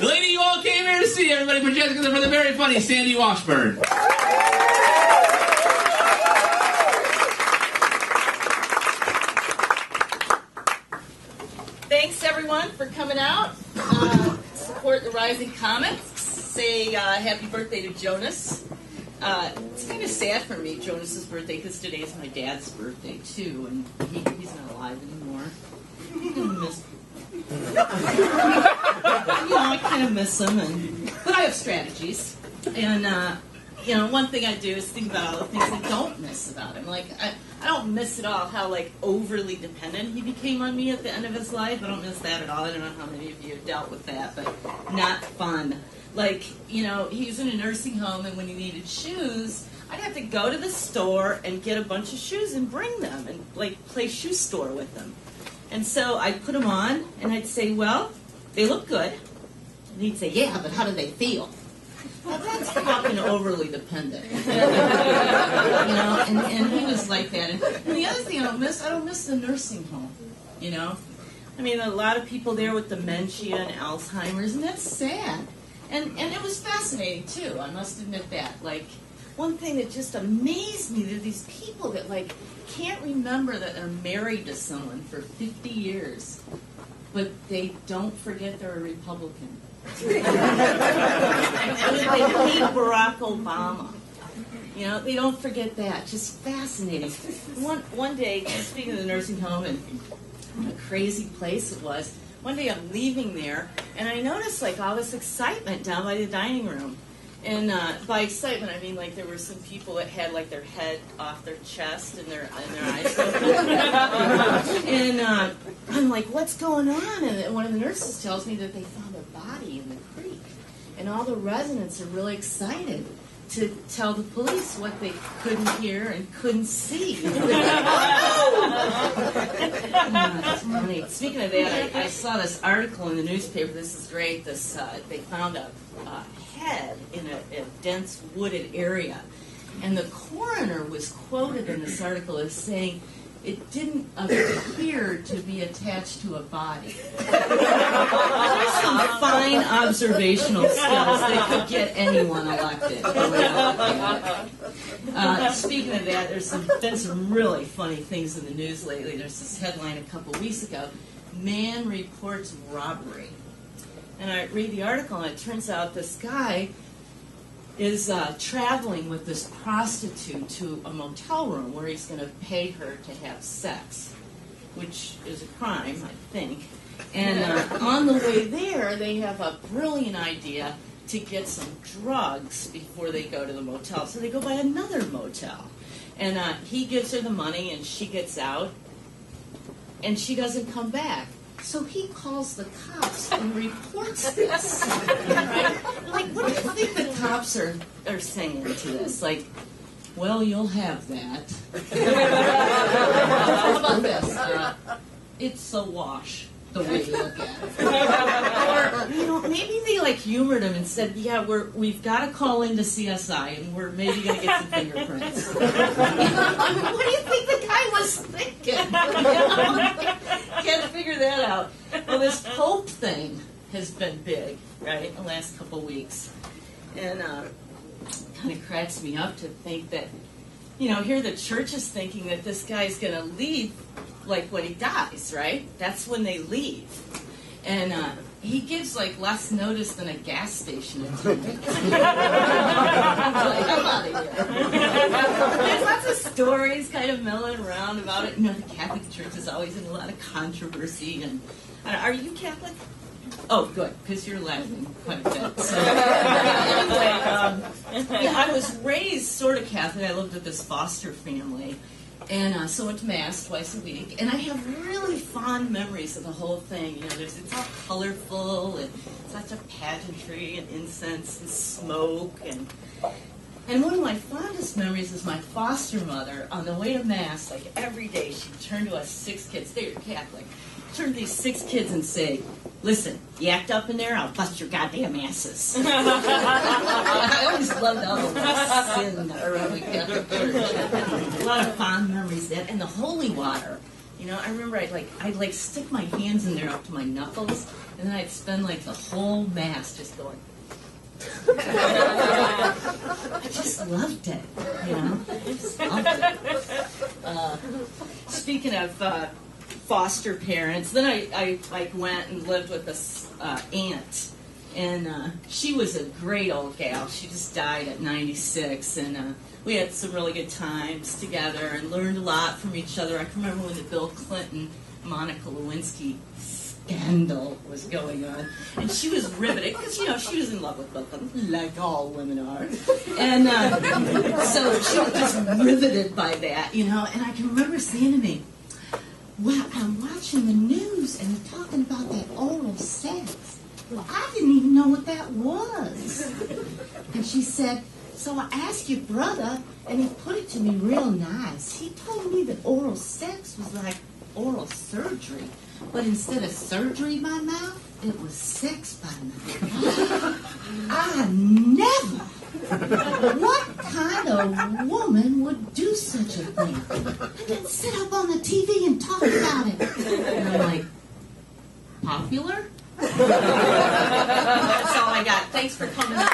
The lady you all came here to see, everybody put your hands together for the very funny Sandy Washburn. Thanks, everyone, for coming out. Support the Rising Comics. Say happy birthday to Jonas. It's kind of sad for me, Jonas's birthday, because today is my dad's birthday, too, and he's not alive anymore. I kind of miss him, but I have strategies. And, one thing I do is think about all the things I don't miss about him. Like, I don't miss at all how, overly dependent he became on me at the end of his life. I don't miss that at all. I don't know how many of you have dealt with that, but not fun. He was in a nursing home, and when he needed shoes, I'd have to go to the store and get a bunch of shoes and bring them and, play shoe store with them. And so I'd put them on, and I'd say, well, they look good. And he'd say, yeah, but how do they feel? Well, that's fucking overly dependent. And he was like that. And the other thing I don't miss the nursing home, I mean, a lot of people there with dementia and Alzheimer's, and that's sad. And it was fascinating, too, I must admit that. One thing that just amazed me, there are these people that, can't remember that they're married to someone for 50 years, but they don't forget they're a Republican. They hate Barack Obama. They don't forget that. Just fascinating. One day, speaking of the nursing home and what a crazy place it was, one day I'm leaving there, and I noticed all this excitement down by the dining room. And by excitement, I mean there were some people that had their head off their chest and their eyes open. And I'm like, what's going on? And one of the nurses tells me that they found a body in the creek. And all the residents are really excited to tell the police what they couldn't hear and couldn't see. That's funny. Speaking of that, I saw this article in the newspaper. This is great. They found a head in a dense wooded area. And the coroner was quoted in this article as saying, it didn't appear to be attached to a body. There's some fine observational skills that could get anyone elected. Speaking of that, there's been some really funny things in the news lately. There's this headline a couple weeks ago, man reports robbery. And I read the article, and it turns out this guy is traveling with this prostitute to a motel room where he's going to pay her to have sex, which is a crime, I think. And on the way there, they have a brilliant idea to get some drugs before they go to the motel. So they go by another motel. And he gives her the money, and she gets out, and she doesn't come back. So he calls the cops and reports this. Right? What do you think the cops are saying to this? Well, you'll have that. How about this? It's a wash, the way you look at it. Or, maybe they humored him and said, yeah, we've got to call into CSI, and we're maybe going to get some fingerprints. What do you think the guy was thinking? Can't figure that out. Well, this Pope thing has been big, right, the last couple of weeks. And kind of cracks me up to think that, here the church is thinking that this guy's going to leave, when he dies, right? That's when they leave. And he gives, less notice than a gas station attendant. I'm out of here. There's lots of stories kind of milling around about it. The Catholic Church is always in a lot of controversy. And are you Catholic? Oh, good, because you're laughing quite a bit. So, anyway, I was raised sort of Catholic. I lived with this foster family. And so I went to Mass twice a week. And I have really fond memories of the whole thing. It's all colorful, and it's lots of pageantry and incense and smoke. And one of my fondest memories is my foster mother, on the way to Mass, every day, she'd turn to us 6 kids. They're Catholic. Turn to these 6 kids and say, listen, you act up in there, I'll bust your goddamn asses. I always loved all the sin around the Catholic Church. A lot of fond memories of that. And the holy water You know, I remember I'd stick my hands in there up to my knuckles, and then I'd spend like the whole mass just going. I just loved it, you know. I just loved it. Speaking of foster parents, then I went and lived with this aunt, and she was a great old gal. She just died at 96, and we had some really good times together and learned a lot from each other. I can remember when the Bill Clinton, Monica Lewinsky scandal was going on, and she was riveted because she was in love with Bill Clinton, like all women are, and so she was just riveted by that, you know. And I can remember saying to me, "Well, I'm watching the news and they're talking about that oral sex. Well, I didn't even know what that was." And she said, "So I asked your brother, and he put it to me real nice. He told me that oral sex was like oral surgery, but instead of surgery by mouth, it was sex by mouth." I never. What kind of woman would do such a thing? And then sit up on the TV and talk about it. And I'm like, popular? That's all I got. Thanks for coming up.